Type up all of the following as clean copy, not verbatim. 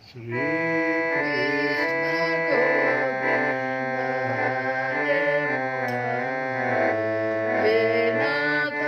श्री कृष्ण गोविंद हरे मुरारी नाथ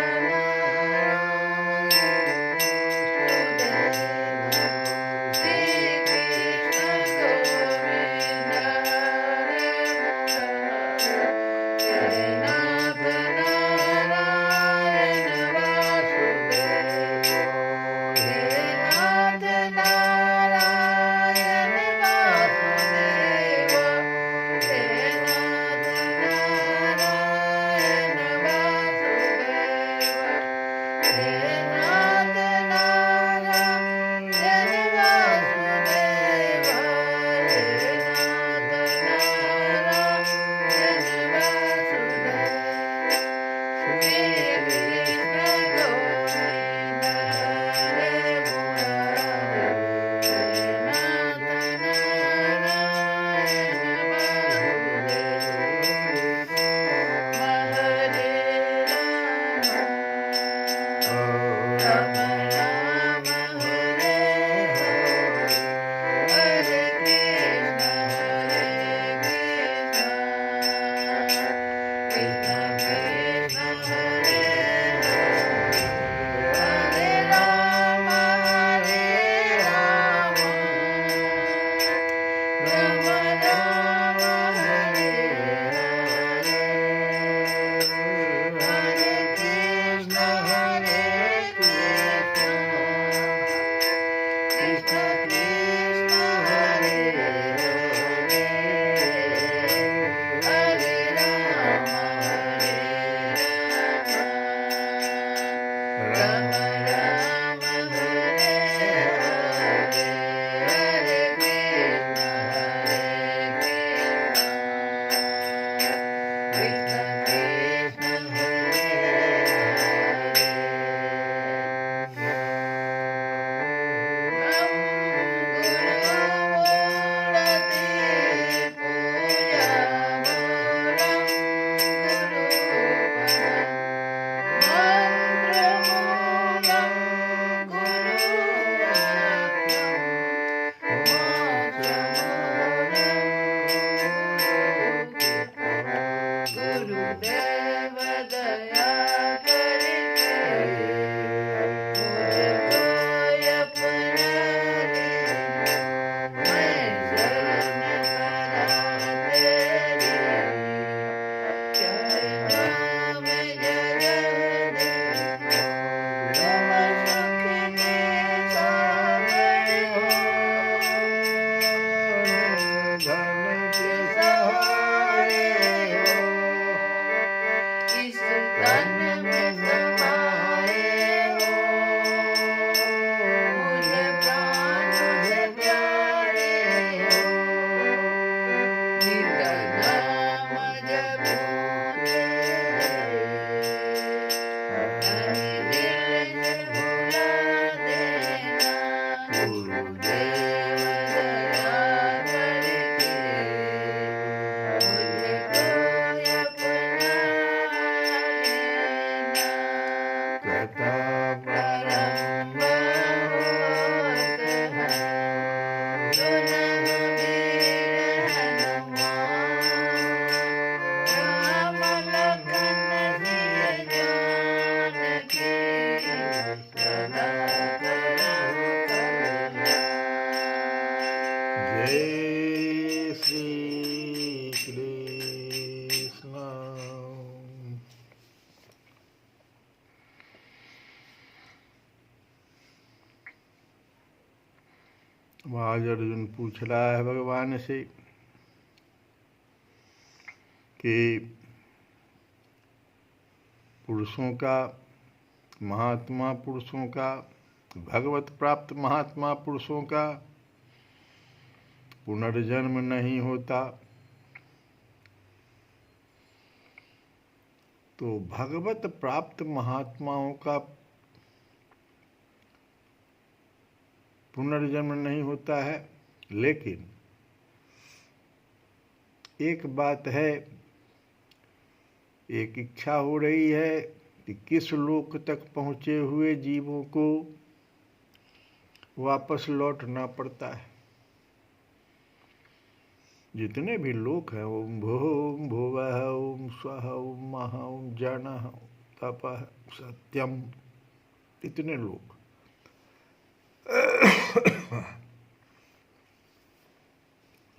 आज अर्जुन पूछ रहा है भगवान से कि पुरुषों का, महात्मा पुरुषों का, भगवत प्राप्त महात्मा पुरुषों का पुनर्जन्म नहीं होता, तो भगवत प्राप्त महात्माओं का पुनर्जन्म नहीं होता है। लेकिन एक बात है, एक इच्छा हो रही है कि किस लोक तक पहुँचे हुए जीवों को वापस लौटना पड़ता है। जितने भी लोक हैं, ओम भूम भुवः ओम स्वः ओम मः ओम जनः तपः सत्यम, इतने लोग।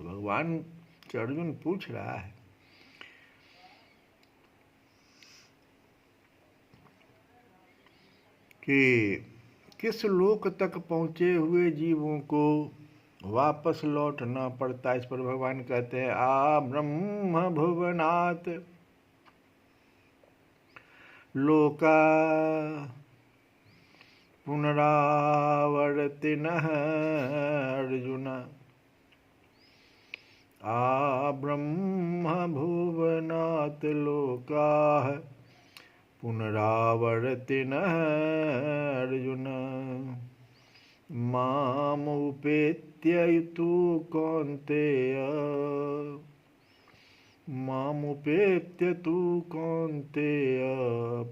तो भगवान से अर्जुन पूछ रहा है कि किस लोक तक पहुँचे हुए जीवों को वापस लौटना पड़ता है। इस पर भगवान कहते हैं आ ब्रह्म भुवनात् लोका पुनरावर्तिनः अर्जुन, आ ब्रह्म भुवनात् लोकाः पुनरावर्तिनः अर्जुन, मामुपेत्य तु कौन्तेय, मामुपेत्य तु कौन्तेय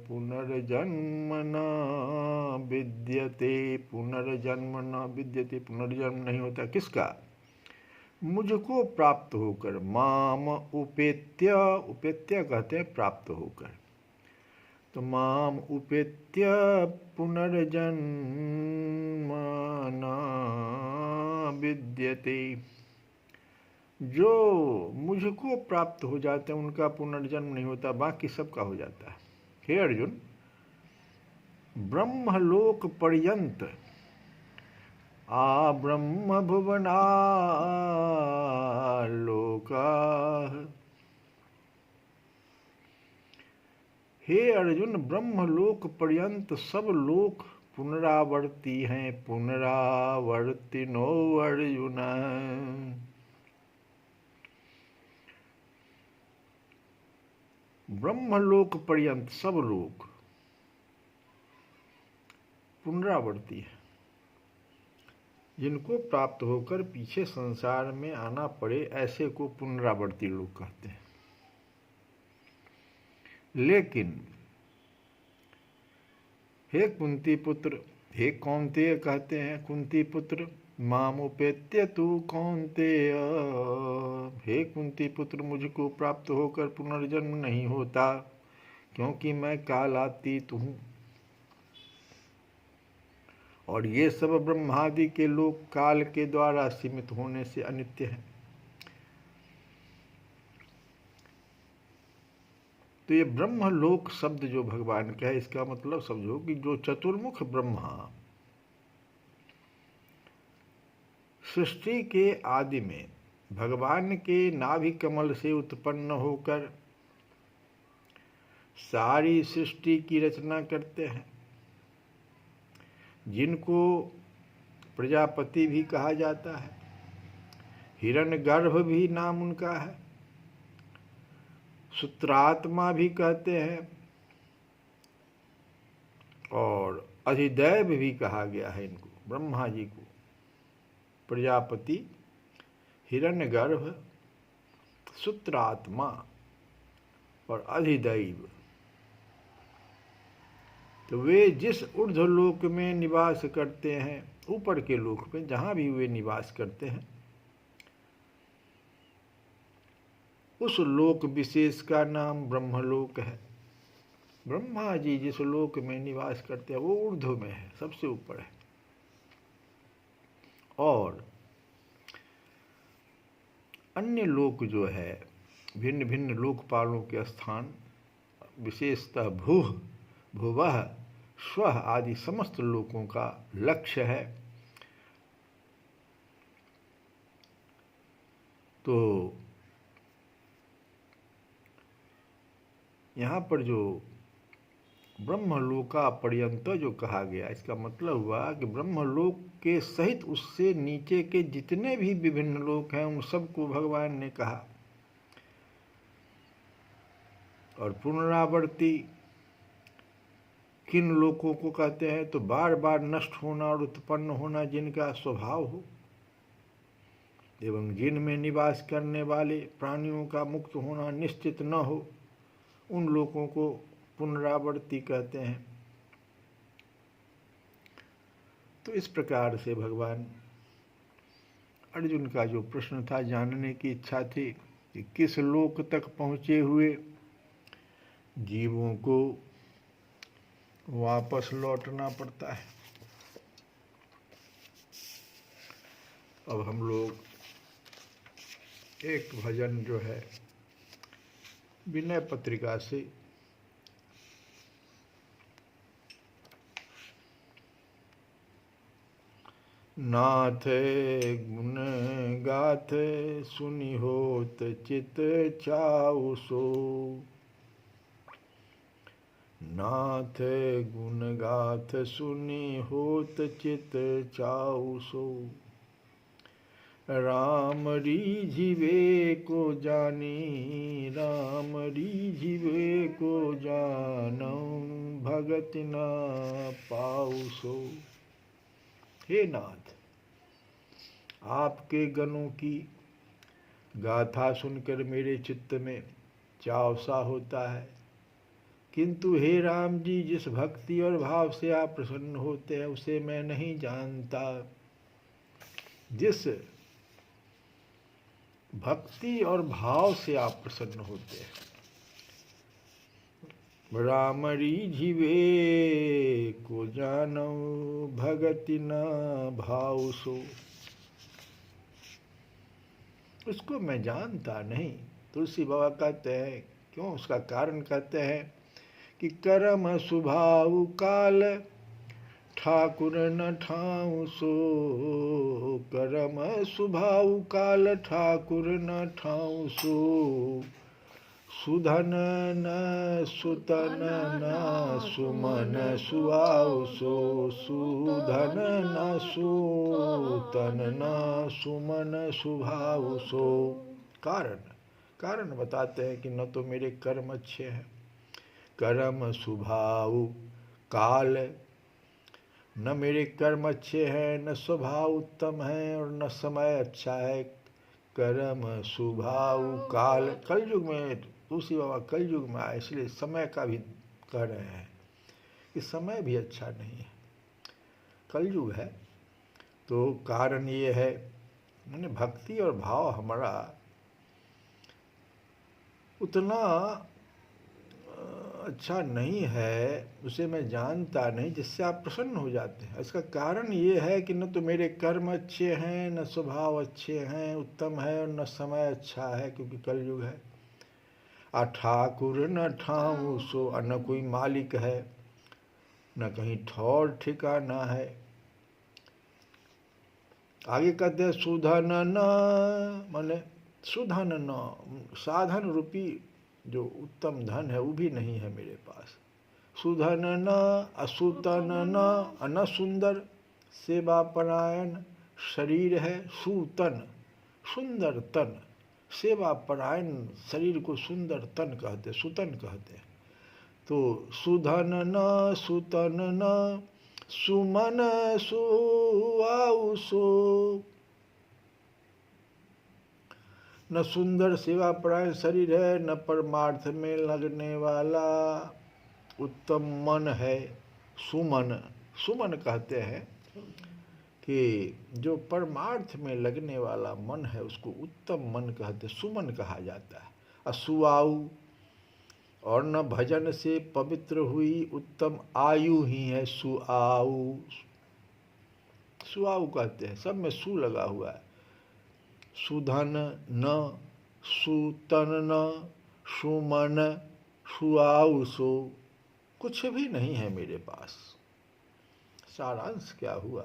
पुनर्जन्म न विद्यते। पुनर्जन्म न विद्यते, पुनर्जन्म नहीं होता किसका? मुझको प्राप्त होकर। माम उपेत्य, उपेत्य कहते हैं प्राप्त होकर। तो माम उपेत्य पुनर्जन्म न विद्यते, जो मुझको प्राप्त हो जाते हैं उनका पुनर्जन्म नहीं होता, बाकी सबका हो जाता है। हे अर्जुन, ब्रह्मलोक पर्यंत आ ब्रह्म भुवना लोका, हे अर्जुन ब्रह्मलोक पर्यंत सब लोक पुनरावर्ती हैं। पुनरावर्तिनो अर्जुन, ब्रह्मलोक पर्यंत सब लोग पुनरावर्ती है। जिनको प्राप्त होकर पीछे संसार में आना पड़े, ऐसे को पुनरावर्ती लोग कहते हैं। लेकिन हे कुंती पुत्र, हे कौन्तेय कहते हैं कुंती पुत्र, मामुपेत्य तु कौन्तेय, हे कुंती पुत्र मुझको प्राप्त होकर पुनर्जन्म नहीं होता, क्योंकि मैं कालातीत हूँ और ये सब ब्रह्मादि के लोग काल के द्वारा सीमित होने से अनित्य हैं। तो ये ब्रह्मलोक शब्द जो भगवान का है, इसका मतलब समझो कि जो चतुर्मुख ब्रह्मा सृष्टि के आदि में भगवान के नाभि कमल से उत्पन्न होकर सारी सृष्टि की रचना करते हैं, जिनको प्रजापति भी कहा जाता है, हिरण्यगर्भ भी नाम उनका है, सूत्रात्मा भी कहते हैं और अधिदैव भी कहा गया है इनको, ब्रह्मा जी को। प्रजापति, हिरण्यगर्भ, सूत्रात्मा और अधिदैव। तो वे जिस ऊर्ध्वलोक में निवास करते हैं, ऊपर के लोक में जहाँ भी वे निवास करते हैं, उस लोक विशेष का नाम ब्रह्मलोक है। ब्रह्मा जी जिस लोक में निवास करते हैं वो ऊर्ध्व में है, सबसे ऊपर है। और अन्य लोक जो है, भिन्न भिन्न लोकपालों के स्थान, विशेषतः भूः, भुवः, स्वः आदि समस्त लोकों का लक्ष्य है। तो यहाँ पर जो ब्रह्मलोका पर्यंत जो कहा गया, इसका मतलब हुआ कि ब्रह्मलोक के सहित उससे नीचे के जितने भी विभिन्न लोक हैं उन सबको भगवान ने कहा। और पुनरावर्ती किन लोकों को कहते हैं? तो बार बार नष्ट होना और उत्पन्न होना जिनका स्वभाव हो एवं जिनमें निवास करने वाले प्राणियों का मुक्त होना निश्चित न हो, उन लोगों को पुनरावर्ती कहते हैं। तो इस प्रकार से भगवान अर्जुन का जो प्रश्न था, जानने की इच्छा थी कि किस लोक तक पहुँचे हुए जीवों को वापस लौटना पड़ता है। अब हम लोग एक भजन जो है विनय पत्रिका से नाथ गुण गाथ सुनि होत चित चाउ सो। नाथ गुण गाथ सुनि होत चित चाउ सो। राम रिझिवे को जानी राम रिझिवे को जानौ भगत न पाउ सो। हे नाथ, आपके गणों की गाथा सुनकर मेरे चित्त में चाव सा होता है, किंतु हे राम जी, जिस भक्ति और भाव से आप प्रसन्न होते हैं उसे मैं नहीं जानता। जिस भक्ति और भाव से आप प्रसन्न होते हैं, राम रिझिवे को जानो भगति न भाव सो। उसको मैं जानता नहीं। तुलसी बाबा कहते हैं, क्यों, उसका कारण कहते हैं कि कर्म स्वभाव काल ठाकुर न ठाऊ सो। कर्म स्वभाव काल ठाकुर न ठाऊ सो। सुधन न सुतन न सुमन सुआउ सो। सुधन न सुतन न सुमन सुभाव सो। कारण बताते हैं कि न तो मेरे कर्म अच्छे हैं, कर्म स्वभाव काल, न मेरे कर्म अच्छे हैं, न स्वभाव उत्तम है और न समय अच्छा है। कर्म स्वभाव काल, कलयुग में तुलसी बाबा कलयुग में आए, इसलिए समय का भी कह रहे हैं कि समय भी अच्छा नहीं है, कलयुग है। तो कारण ये है, मैंने भक्ति और भाव हमारा उतना अच्छा नहीं है, उसे मैं जानता नहीं, जिससे आप प्रसन्न हो जाते हैं। इसका कारण ये है कि न तो मेरे कर्म अच्छे हैं, न स्वभाव अच्छे हैं, उत्तम है, और न समय अच्छा है, क्योंकि कलयुग है। ठाकुर न ठाऊं सो, न कोई मालिक है, न कहीं ठौर ठिकाना है। आगे कहते हैं सुधन न, माने सुधन न, साधन रूपी जो उत्तम धन है वो भी नहीं है मेरे पास। सुधन न असुतन न सुंदर सेवा परायण शरीर है। सुतन सुंदर तन, सेवा परायण शरीर को सुंदर तन कहते, सुतन कहते हैं। तो सुधन न सुतन न सुमन सुआउ सो। न सुंदर सेवा परायण शरीर है, न परमार्थ में लगने वाला उत्तम मन है। सुमन, सुमन कहते हैं कि जो परमार्थ में लगने वाला मन है उसको उत्तम मन कहते, सुमन कहा जाता है। असुआऊ, और न भजन से पवित्र हुई उत्तम आयु ही है सुआऊ। सुआऊ कहते हैं, सब में सु लगा हुआ है। सुधन न सुतन न सुमन सुआउ सो, कुछ भी नहीं है मेरे पास। सारांश क्या हुआ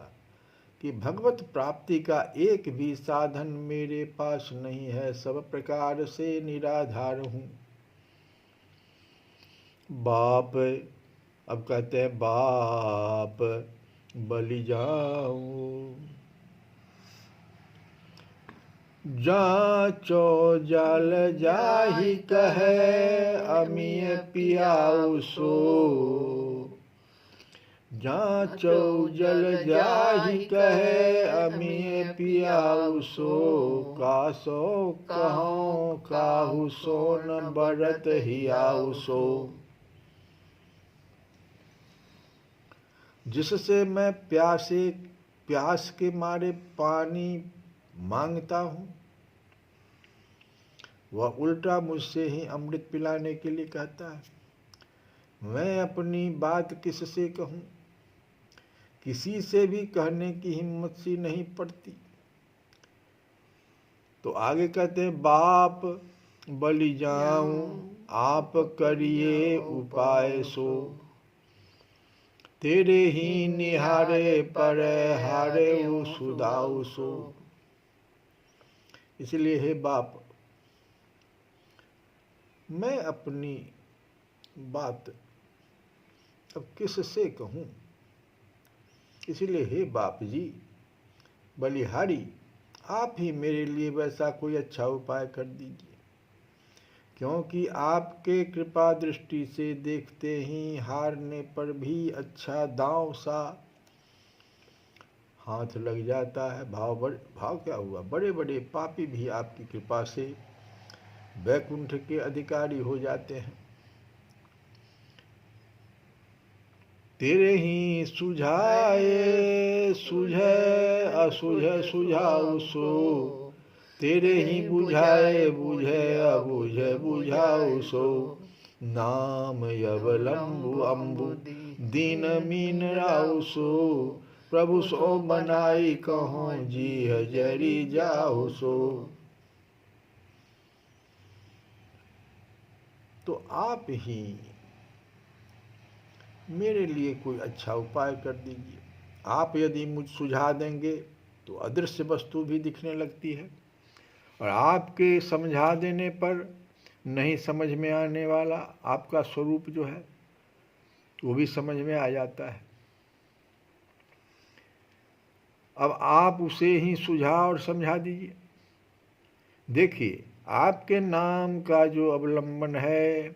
कि भगवत प्राप्ति का एक भी साधन मेरे पास नहीं है, सब प्रकार से निराधार हूँ। बाप, अब कहते हैं बाप बलि जाऊं, जाचो जल जाहि कहे अमीय पियाऊ सो। जाचो जल जाहि कहे अमीय पियाऊ सो। कासो कहो काहू सो न बरत हियाऊ सो। जिससे मैं प्यास के मारे पानी मांगता हूँ, वह उल्टा मुझसे ही अमृत पिलाने के लिए कहता है। मैं अपनी बात किससे कहूँ, किसी से भी कहने की हिम्मत सी नहीं पड़ती। तो आगे कहते हैं, बाप बलि जाऊं आप करिए उपाय सो, तेरे ही निहारे पर हारे सुदाऊ सो। इसलिए हे बाप, मैं अपनी बात अब किससे कहूँ, इसलिए हे बाप जी बलिहारी, आप ही मेरे लिए वैसा कोई अच्छा उपाय कर दीजिए, क्योंकि आपके कृपा दृष्टि से देखते ही हारने पर भी अच्छा दांव सा हाथ लग जाता है। भाव क्या हुआ, बड़े बड़े पापी भी आपकी कृपा से वैकुंठ के अधिकारी हो जाते हैं। तेरे ही सुझाए सुझे असुझ सुझाऊ सो, तेरे ही बुझाए बुझे अबुझ बुझाऊ सो। नाम यवलंबु अम्बु दीन मीन राउ सो, प्रभु सो बनाई कहो जी हजरी जाओ सो। तो आप ही मेरे लिए कोई अच्छा उपाय कर दीजिए। आप यदि मुझ सुझा देंगे तो अदृश्य वस्तु भी दिखने लगती है, और आपके समझा देने पर नहीं समझ में आने वाला आपका स्वरूप जो है वो भी समझ में आ जाता है। अब आप उसे ही सुझा और समझा दीजिए। देखिए, आपके नाम का जो अवलंबन है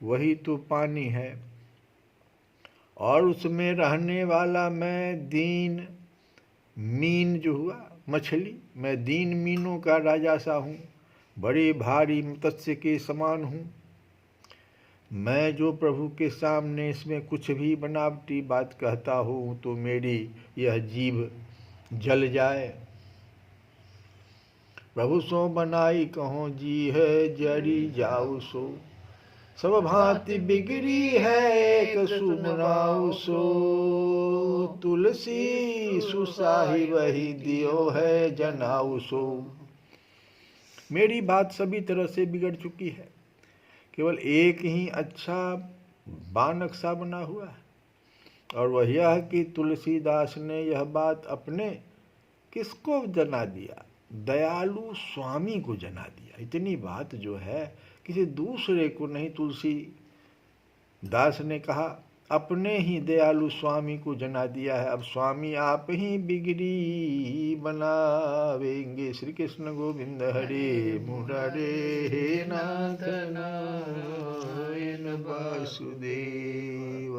वही तो पानी है, और उसमें रहने वाला मैं दीन मीन जो हुआ मछली, मैं दीन मीनों का राजा सा हूँ, बड़े भारी मत्स्य के समान हूँ। मैं जो प्रभु के सामने इसमें कुछ भी बनावटी बात कहता हूँ तो मेरी यह जीभ जल जाए। प्रभु सो बनाई कहो जी है जरी जाऊ सो, सब भांति बिगड़ी है एक सुमराऊ सो। तुलसी सुसाही वही दियो है जनाऊ सो। मेरी बात सभी तरह से बिगड़ चुकी है, केवल एक ही अच्छा बानक्शा बना हुआ है, और वह यह कि तुलसीदास ने यह बात अपने किसको जना दिया, दयालु स्वामी को जना दिया। इतनी बात जो है किसी दूसरे को नहीं, तुलसीदास ने कहा अपने ही दयालु स्वामी को जना दिया है। अब स्वामी आप ही बिगड़ी बनावेंगे। श्री कृष्ण गोविंद हरे मुरारे, हे नाथ नारायण वासुदेव।